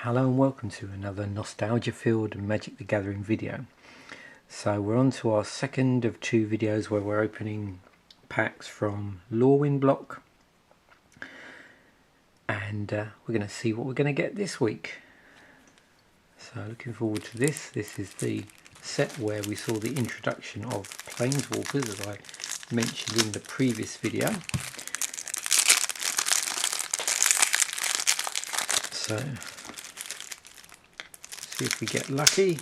Hello and welcome to another Nostalgia Filled Magic the Gathering video. So we're on to our second of two videos where we're opening packs from Lorwyn block, and we're going to see what we're going to get this week. So looking forward to this. This is the set where we saw the introduction of Planeswalkers, as I mentioned in the previous video. So see if we get lucky.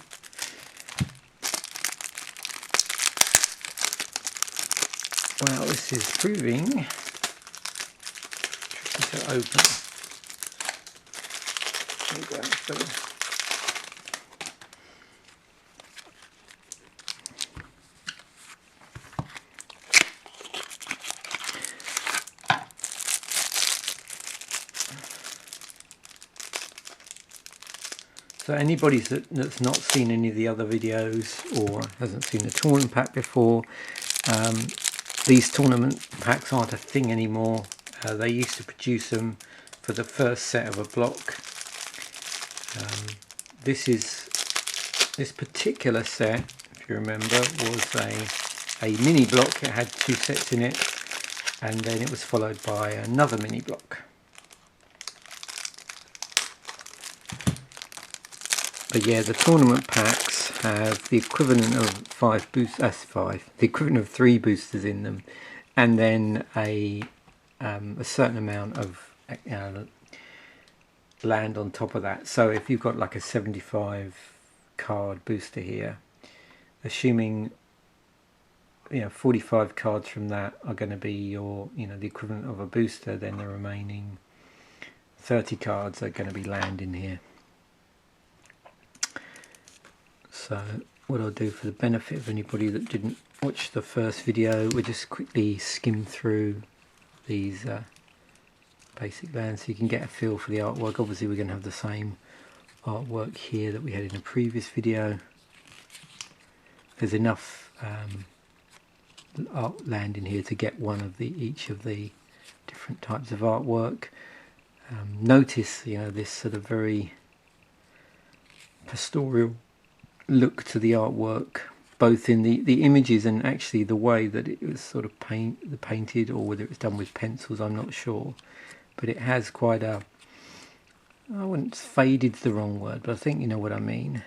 Well, this is proving tricky to open. There we go. So anybody that's not seen any of the other videos or hasn't seen the tournament pack before, these tournament packs aren't a thing anymore. They used to produce them for the first set of a block. This particular set, if you remember, was a mini block. It had two sets in it, and then it was followed by another mini block. But yeah, the tournament packs have the equivalent of the equivalent of 3 boosters in them, and then a certain amount of land on top of that. So if you've got like a 75 card booster here, assuming 45 cards from that are going to be your the equivalent of a booster, then the remaining 30 cards are going to be land in here. So what I'll do for the benefit of anybody that didn't watch the first video, we'll just quickly skim through these basic lands so you can get a feel for the artwork. Obviously we're going to have the same artwork here that we had in the previous video. There's enough art land in here to get one of each of the different types of artwork. Notice this sort of very pastoral look to the artwork, both in the images and actually the way that it was sort of painted, or whether it's done with pencils, I'm not sure. But it has quite a, I wouldn't, faded's the wrong word, but I think you know what I mean.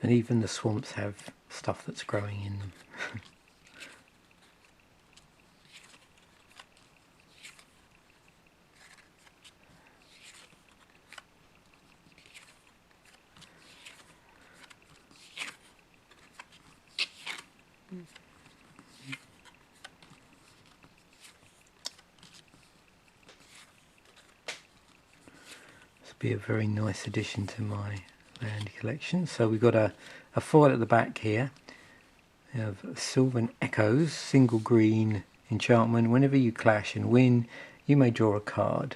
And even the swamps have stuff that's growing in them. Be a very nice addition to my land collection. So we've got a foil at the back here. We have Sylvan Echoes, single green enchantment. Whenever you clash and win, you may draw a card.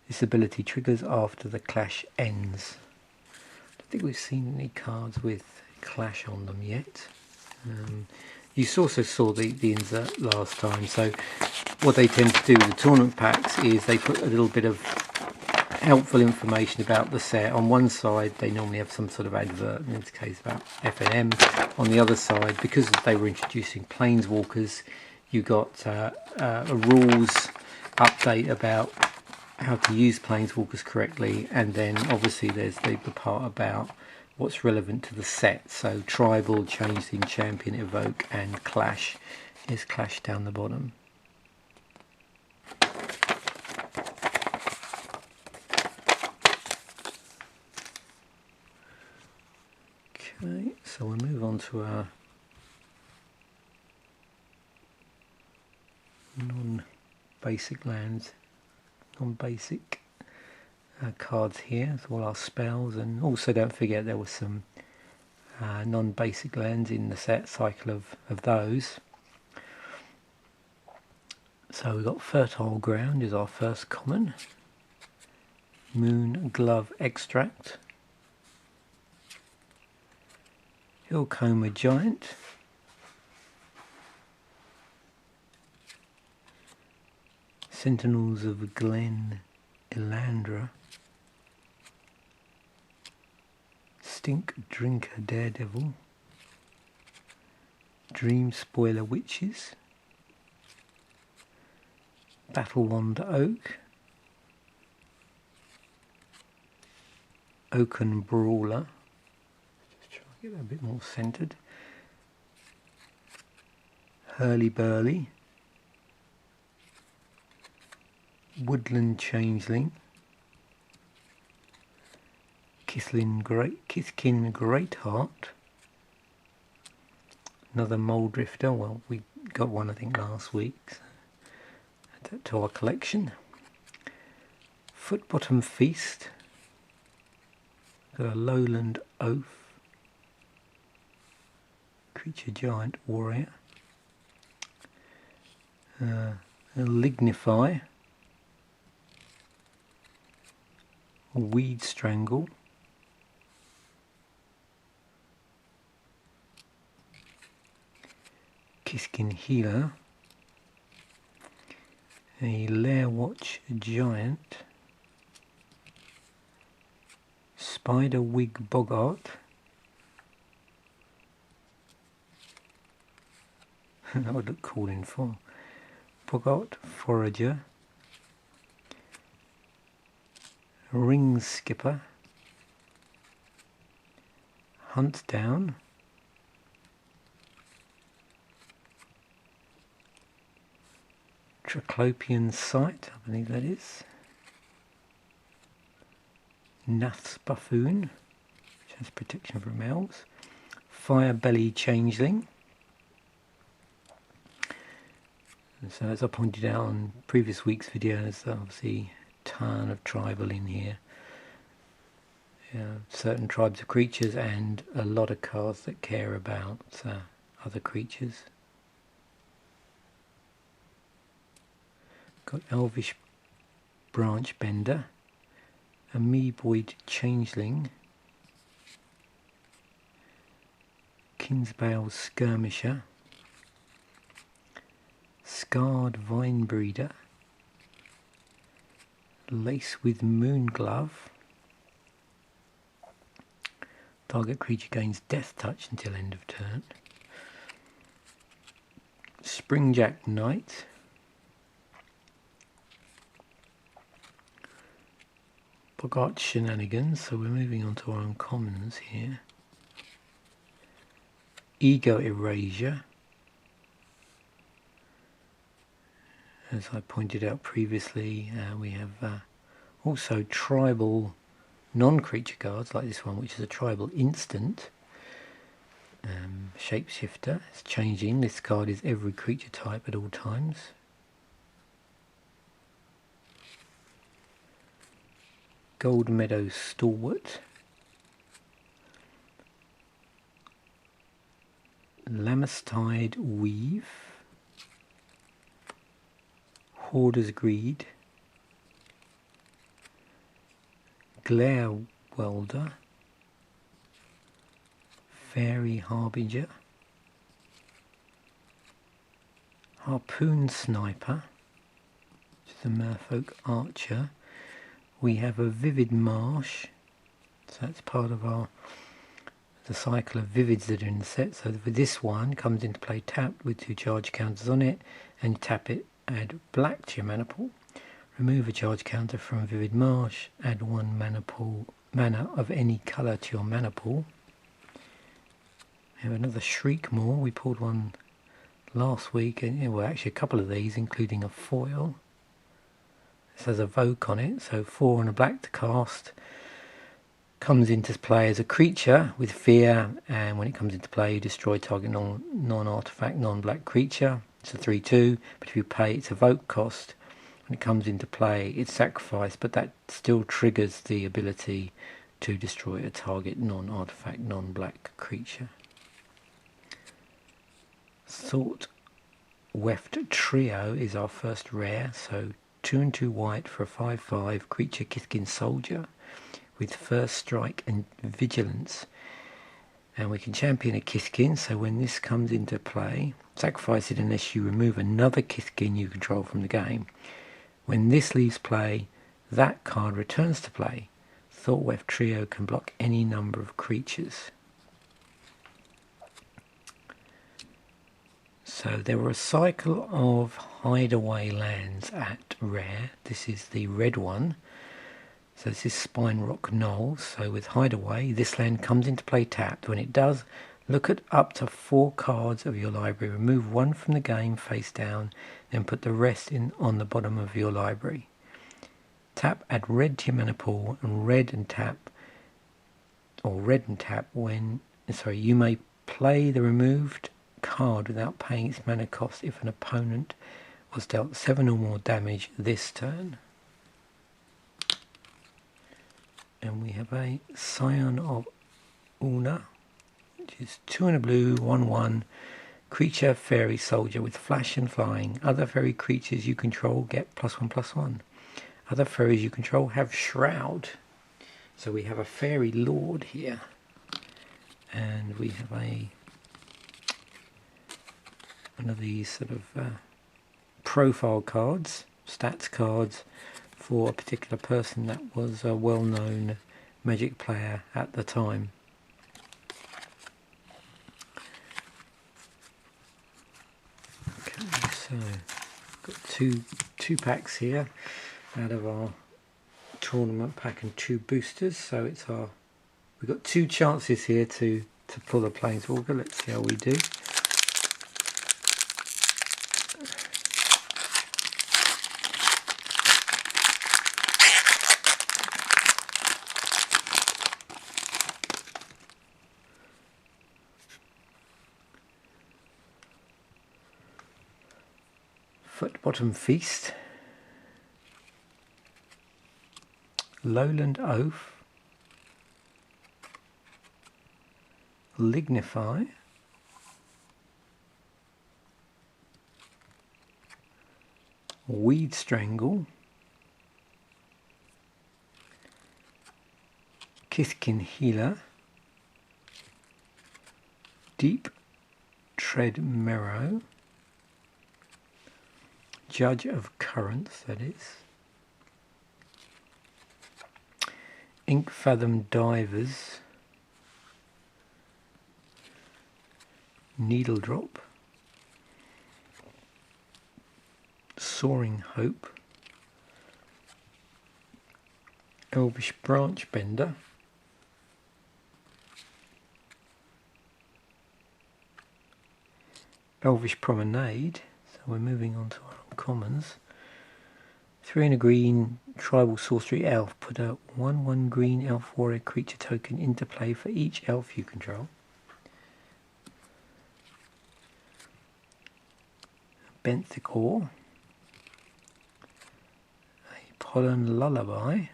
This ability triggers after the clash ends. I don't think we've seen any cards with clash on them yet. You also saw the insert last time. So what they tend to do with the tournament packs is they put a little bit of helpful information about the set. On one side they normally have some sort of advert, in this case about F&M. On the other side, because they were introducing Planeswalkers, you got a rules update about how to use Planeswalkers correctly, and then obviously there's the part about what's relevant to the set. So tribal, changed in champion, evoke, and clash. Is clash down the bottom. Okay, so we'll move on to our non-basic lands, non-basic cards here. So all our spells, and also don't forget there was some non-basic lands in the set cycle of those. So we've got Fertile Ground is our first common. Moon Glove Extract. Hillcomber Giant. Sentinels of Glen Elandra, Stink Drinker Daredevil, Dream Spoiler Witches, Battle Wand Oak, Oaken Brawler, just try to get that a bit more centered, Hurly Burly, Woodland Changeling, Kiskin Greatheart, another Mole Drifter. Well, we got one I think last week, so add that to our collection. Footbottom Feast, got a Lowland Oath, Creature Giant Warrior, a Lignify, Weed Strangle, Kiskin Healer, a Lair Watch Giant, Spider Wig Boggart, that would look cool in fall, Boggart Forager, Ring Skipper, Hunt Down, Triclopian Sight, I believe that is, Nath's Buffoon, which has protection from elves, Firebelly Changeling. And so as I pointed out on previous week's videos, obviously a ton of tribal in here. Certain tribes of creatures and a lot of cards that care about other creatures. Got Elvish Branch Bender, Amoeboid Changeling, Kinsbale Skirmisher, Scarred Vine Breeder, Lace with Moonglove, target creature gains Death Touch until end of turn, Springjack Knight, Boggart Shenanigans, so we're moving on to our uncommons here, Ego Erasure, as I pointed out previously, we have also tribal non-creature cards like this one, which is a tribal instant, Shapeshifter. It's changing. This card is every creature type at all times. Gold Meadow Stalwart, Lamestide Weave, Hoarder's Greed, Glare Welder, Fairy Harbinger, Harpoon Sniper, which is a Merfolk Archer. We have a Vivid Marsh, so that's part of the cycle of Vivids that are in the set. So for this one, comes into play tapped with 2 charge counters on it, and you tap it, add black to your mana pool, remove a charge counter from Vivid Marsh, add 1 mana of any colour to your mana pool. We have another Shriekmaw. We pulled one last week, and well, actually a couple of these, including a foil. This has a Voke on it, so 4 and a black to cast. Comes into play as a creature with fear, and when it comes into play you destroy target non-artifact, non-black creature. It's a 3/2, but if you pay its evoke cost, when it comes into play it's sacrificed, but that still triggers the ability to destroy a target non-artifact, non-black creature. Thought Weft Trio is our first rare, so 2 and 2 white for a 5/5 creature Kiskin Soldier with first strike and vigilance, and we can champion a Kiskin, so when this comes into play, sacrifice it unless you remove another Kiskin you control from the game. When this leaves play, that card returns to play. Thought Trio can block any number of creatures. So there were a cycle of hideaway lands at rare. This is the red one. So this is Spine Rock Knoll. So with hideaway, this land comes into play tapped. When it does, look at up to 4 cards of your library. Remove 1 from the game face down, then put the rest in on the bottom of your library. Tap, add red to your mana pool, and red and tap when, you may play the removed card without paying its mana cost if an opponent was dealt 7 or more damage this turn. And we have a Scion of Una, which is 2 and a blue, 1/1, creature fairy soldier with flash and flying. Other fairy creatures you control get +1/+1. Other fairies you control have shroud. So we have a fairy lord here, and we have one of these sort of profile cards, stats cards, for a particular person that was a well-known Magic player at the time. Okay, so got two packs here out of our tournament pack and 2 boosters. So we've got 2 chances here to pull a Planeswalker. Let's see how we do. Footbottom Feast, Lowland Oath, Lignify, Weed Strangle, Kithkin Healer, Deep Tread Marrow, Judge of Currents, that is, Ink Fathom Divers, Needle Drop, Soaring Hope, Elvish Branch Bender, Elvish Promenade. So we're moving on to our commons. 3 and a green tribal sorcery elf. Put a 1/1 green elf warrior creature token into play for each elf you control. Benthic Ore, a Pollen Lullaby.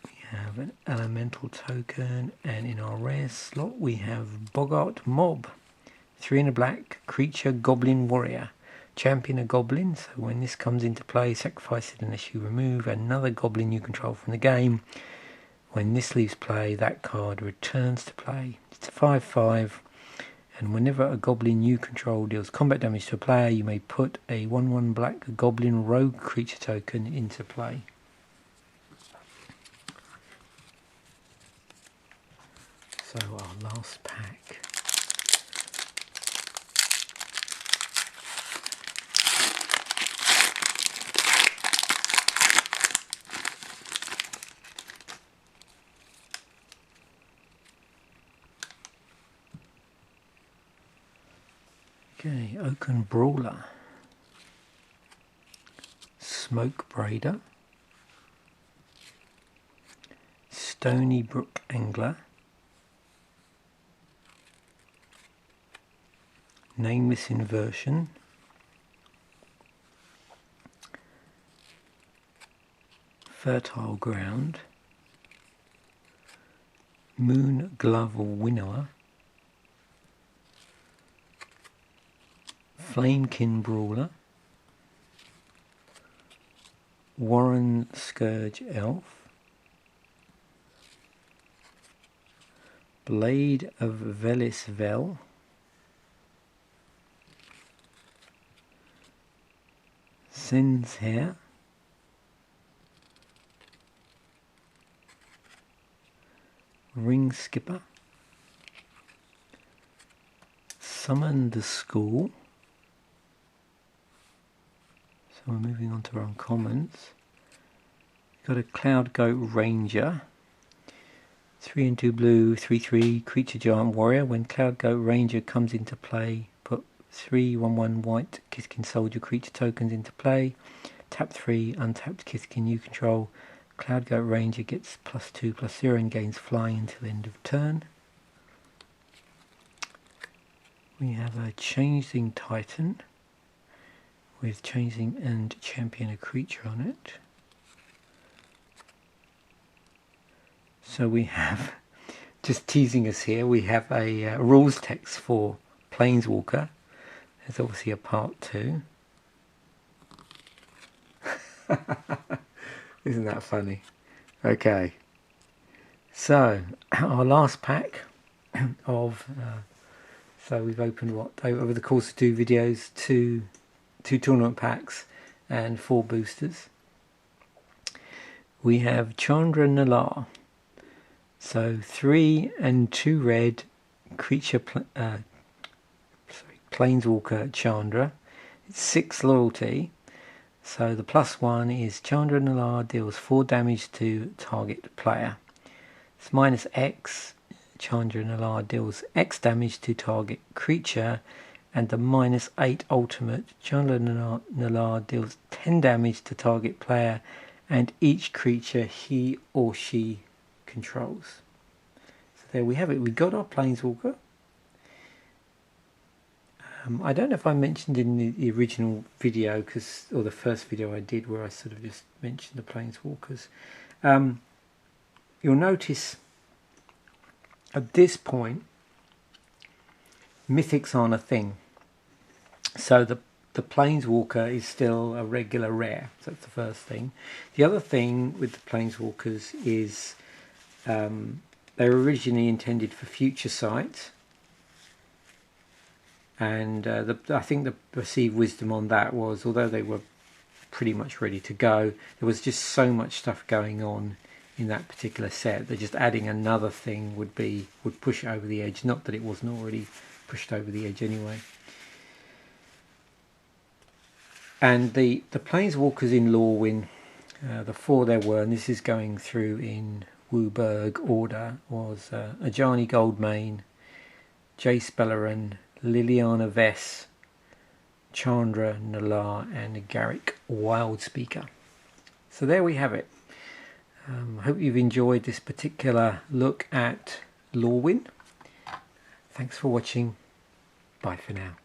We have an elemental token, and in our rare slot we have Boggart Mob. 3 and a black creature goblin warrior. Champion a goblin, so when this comes into play, sacrifice it unless you remove another goblin you control from the game. When this leaves play, that card returns to play. It's a 5/5, and whenever a goblin you control deals combat damage to a player, you may put a 1/1 black goblin rogue creature token into play. So our last pack. Okay, Oaken Brawler, Smoke Braider, Stony Brook Angler, Nameless Inversion, Fertile Ground, Moon Glove Winnower, Flamekin Brawler, Warren Scourge Elf, Blade of Velis Vel, Sins here. Ring Skipper. Summon the School. So we're moving on to our uncommons. Got a Cloud Goat Ranger. 3 and 2 blue, 3/3 creature giant warrior. When Cloud Goat Ranger comes into play, put 3/1/1 white Kithkin soldier creature tokens into play. Tap 3 untapped Kithkin you control. Cloud Goat Ranger gets +2/+0 and gains flying until end of turn. We have a Changeling Titan with Changeling and Champion a creature on it. So we have, just teasing us here, we have a rules text for Planeswalker. There's obviously a part 2. Isn't that funny? Okay. So, our last pack of, so we've opened what, over the course of 2 videos, two tournament packs and 4 boosters. We have Chandra Nalaar. So 3 and 2 red creature, Planeswalker Chandra. It's 6 loyalty. So the +1 is Chandra Nalaar deals 4 damage to target player. It's -X. Chandra Nalaar deals X damage to target creature. And the -8 ultimate, Chandra Nalaar deals 10 damage to target player and each creature he or she controls. So there we have it. We got our Planeswalker. I don't know if I mentioned in the original video, or the first video I did where I sort of just mentioned the Planeswalkers. You'll notice at this point mythics aren't a thing. So the Planeswalker is still a regular rare. So that's the first thing. The other thing with the Planeswalkers is they were originally intended for future sight. And I think the perceived wisdom on that was, although they were pretty much ready to go, there was just so much stuff going on in that particular set that just adding another thing would push it over the edge. Not that it wasn't already pushed over the edge anyway. And the Planeswalkers in Lorwyn, the 4 there were, and this is going through in Wooburg order, was Ajani Goldmane, Jace Beleren, Liliana Vess, Chandra Nalaar, and Garrick Wildspeaker. So there we have it. Hope you've enjoyed this particular look at Lorwyn. Thanks for watching. Bye for now.